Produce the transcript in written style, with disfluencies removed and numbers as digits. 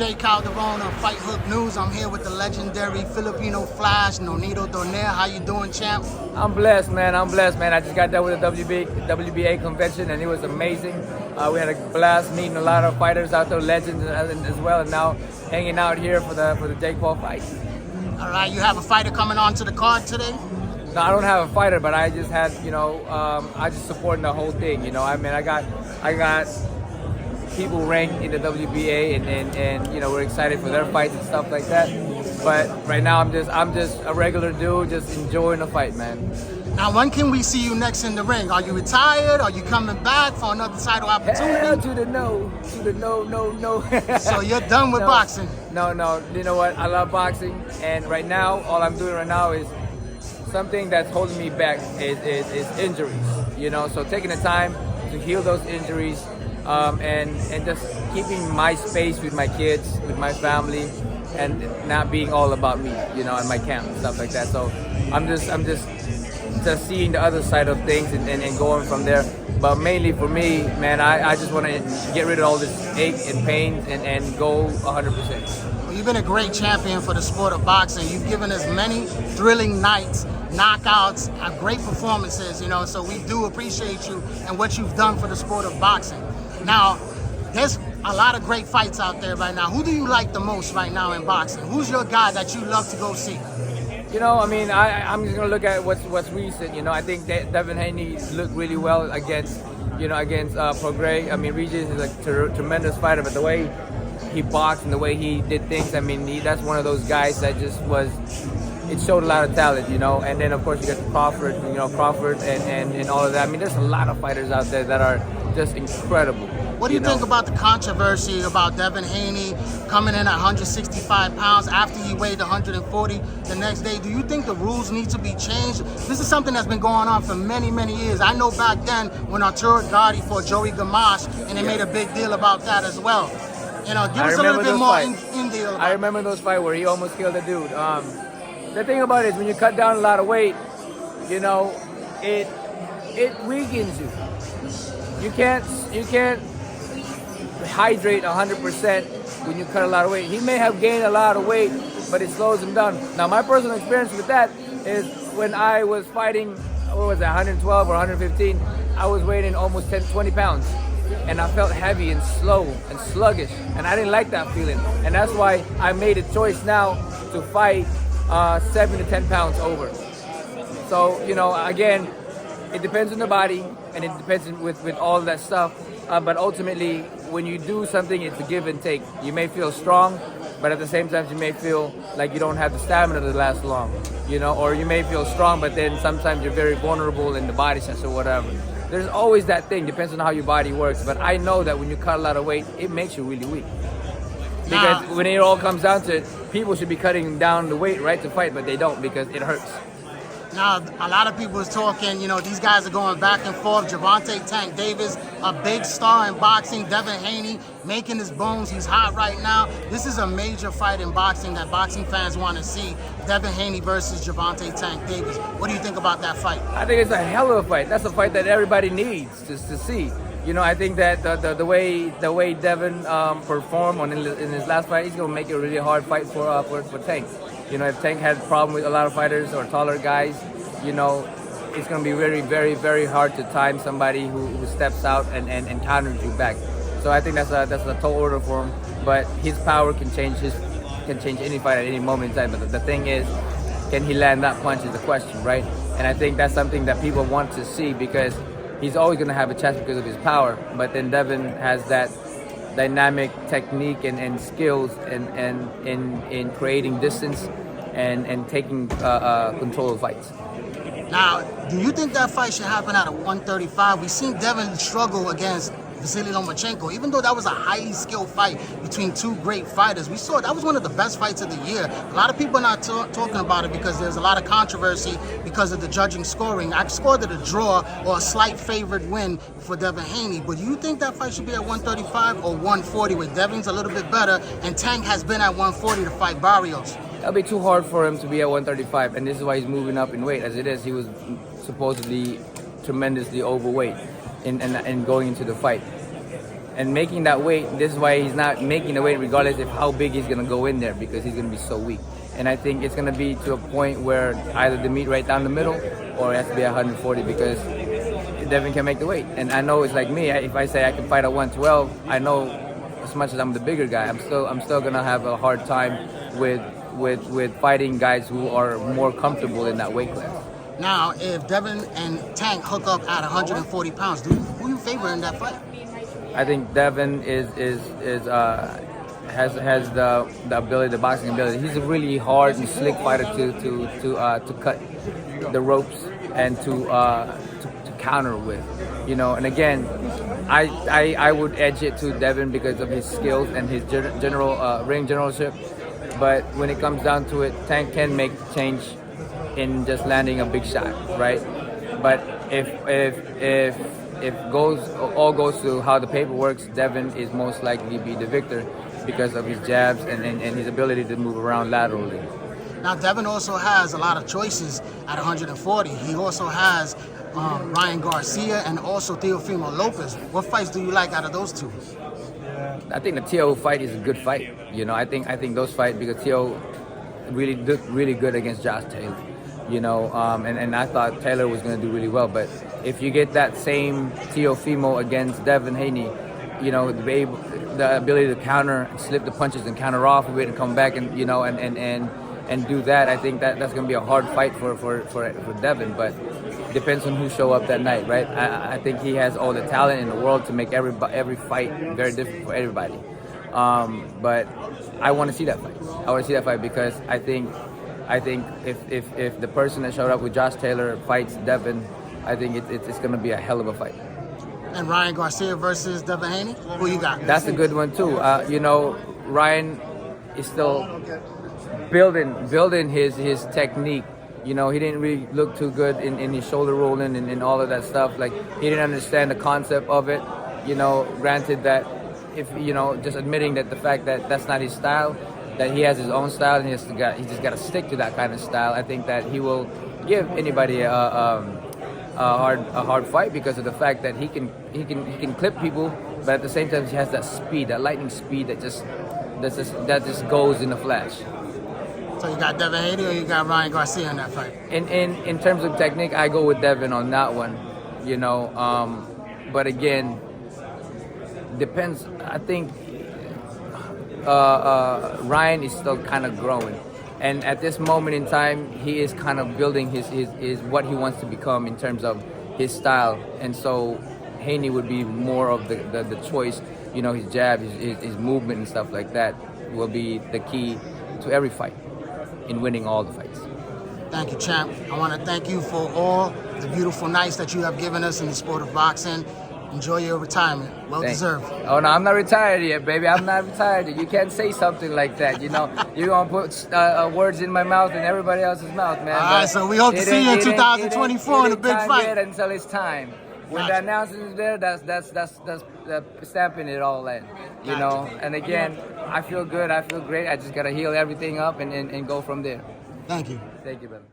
Jay Calderon of Fight Hook News. I'm here with the legendary Filipino Flash, Nonito Donaire. How you doing, champ? I'm blessed, man. I just got done with the WBA convention, and it was amazing. We had a blast meeting a lot of fighters out there, legends as well, and now hanging out here for the Jake Paul fight. All right, you have a fighter coming on to the card today? No, I don't have a fighter, but I just had, I just supporting the whole thing. I got people ranked in the WBA, and we're excited for their fights and stuff like that. But right now, I'm just a regular dude, just enjoying the fight, man. Now, when can we see you next in the ring? Are you retired? Are you coming back for another title opportunity? Hell to the no. So you're done with boxing? No. You know what? I love boxing, and right now, all I'm doing right now is something that's holding me back is injuries. So taking the time to heal those injuries, and just keeping my space with my kids, with my family, and not being all about me, and my camp and stuff like that. So I'm just seeing the other side of things and going from there. But mainly for me, man, I just want to get rid of all this ache and pain and go 100%. Well, you've been a great champion for the sport of boxing. You've given us many thrilling nights, knockouts, great performances, so we do appreciate you and what you've done for the sport of boxing. Now, there's a lot of great fights out there right now. Who do you like the most right now in boxing? Who's your guy that you love to go see? I'm just gonna look at what's recent. I think that Devin Haney looked really well against Prograis. Regis is a tremendous fighter, but the way he boxed and the way he did things, that's one of those guys that just was. It showed a lot of talent, And then of course you got Crawford, Crawford and all of that. There's a lot of fighters out there that are just incredible. What do you think about the controversy about Devin Haney coming in at 165 pounds after he weighed 140 the next day? Do you think the rules need to be changed? This is something that's been going on for many, many years. I know back then when Arturo Gatti fought Joey Gamache, and they made a big deal about that as well. Give us a little bit more in deal. I remember those fights where he almost killed a dude. The thing about it is when you cut down a lot of weight, it weakens you. You can't hydrate 100% when you cut a lot of weight. He may have gained a lot of weight, but it slows him down. Now, my personal experience with that is when I was fighting, 112 or 115, I was weighing almost 20 pounds. And I felt heavy and slow and sluggish, and I didn't like that feeling. And that's why I made a choice now to fight 7 to 10 pounds over. So, again, it depends on the body, and it depends with all that stuff. But ultimately, when you do something, it's a give and take. You may feel strong, but at the same time, you may feel like you don't have the stamina to last long, or you may feel strong, but then sometimes you're very vulnerable in the body sense or whatever. There's always that thing, depends on how your body works. But I know that when you cut a lot of weight, it makes you really weak. Because when it all comes down to it, people should be cutting down the weight, right, to fight, but they don't because it hurts. Now, a lot of people is talking, these guys are going back and forth. Gervonta Tank Davis, a big star in boxing. Devin Haney making his bones. He's hot right now. This is a major fight in boxing that boxing fans want to see. Devin Haney versus Gervonta Tank Davis. What do you think about that fight? I think it's a hell of a fight. That's a fight that everybody needs to see. I think that the way Devin performed in his last fight, he's gonna make it a really hard fight for Tank. If Tank had a problem with a lot of fighters or taller guys, it's gonna be very, very, very hard to time somebody who steps out and counters you back. So I think that's a tall order for him. But his power can change any fight at any moment in time. But the thing is, can he land that punch is the question, right? And I think that's something that people want to see because he's always going to have a chance because of his power, but then Devin has that dynamic technique and skills in creating distance and taking control of fights. Now, do you think that fight should happen at a 135? We've seen Devin struggle against Vasily Lomachenko, even though that was a highly skilled fight between two great fighters. We saw that was one of the best fights of the year. A lot of people are not talking about it because there's a lot of controversy because of the judging scoring. I scored it a draw or a slight favored win for Devin Haney, but do you think that fight should be at 135 or 140 where Devin's a little bit better and Tank has been at 140 to fight Barrios? That'll be too hard for him to be at 135, and this is why he's moving up in weight. As it is, he was supposedly tremendously overweight in going into the fight. And making that weight, this is why he's not making the weight regardless of how big he's gonna go in there, because he's gonna be so weak. And I think it's gonna be to a point where either the meet right down the middle or it has to be 140 because Devin can make the weight. And I know it's like me, if I say I can fight at 112, I know as much as I'm the bigger guy, I'm still gonna have a hard time with fighting guys who are more comfortable in that weight class. Now, if Devin and Tank hook up at 140 pounds, who you favor in that fight? I think Devin has the ability, the boxing ability. He's a really hard and slick fighter to cut the ropes and to counter with, you know. And again, I would edge it to Devin because of his skills and his general ring generalship. But when it comes down to it, Tank can make the change in just landing a big shot, right? But if all goes to how the paper works, Devin is most likely to be the victor because of his jabs and his ability to move around laterally. Now, Devin also has a lot of choices at 140. He also has Ryan Garcia and also Teofimo Lopez. What fights do you like out of those two? I think the Teo fight is a good fight. You know, I think those fights, because Teo really looked really good against Josh Taylor. You know, and I thought Taylor was going to do really well. But if you get that same Teofimo against Devin Haney, you know, the ability to counter, slip the punches and counter off of it and come back and, you know, and do that, I think that's going to be a hard fight for Devin. But depends on who show up that night, right? I think he has all the talent in the world to make every fight very different for everybody. But I want to see that fight. I want to see that fight because I think if the person that showed up with Josh Taylor fights Devin, I think it's going to be a hell of a fight. And Ryan Garcia versus Devin Haney, who you got? That's a good one too. You know, Ryan is still building his technique. You know, he didn't really look too good in his shoulder rolling and all of that stuff. Like, he didn't understand the concept of it. You know, granted that if, you know, just admitting that the fact that that's not his style, that he has his own style and he just got to stick to that kind of style. I think that he will give anybody a hard fight because of the fact that he can clip people, but at the same time he has that speed, that lightning speed that just goes in a flash. So you got Devin Haney or you got Ryan Garcia in that fight? In terms of technique, I go with Devin on that one. You know, but again, depends. I think Ryan is still kind of growing, and at this moment in time, he is kind of building his what he wants to become in terms of his style. And so Haney would be more of the choice. You know, his jab, his movement and stuff like that will be the key to every fight in winning all the fights. Thank you, champ. I want to thank you for all the beautiful nights that you have given us in the sport of boxing. Enjoy your retirement. Well deserved. Oh, no, I'm not retired yet, baby. I'm not retired yet. You can't say something like that. You know, you're going to put words in my mouth and everybody else's mouth, man. All right, so we hope to see you in 2024 in a big fight. Yet until it's time. When the announcement is there, that's stamping it all in, you know. And again, I feel good. I feel great. I just got to heal everything up and go from there. Thank you. Thank you, brother.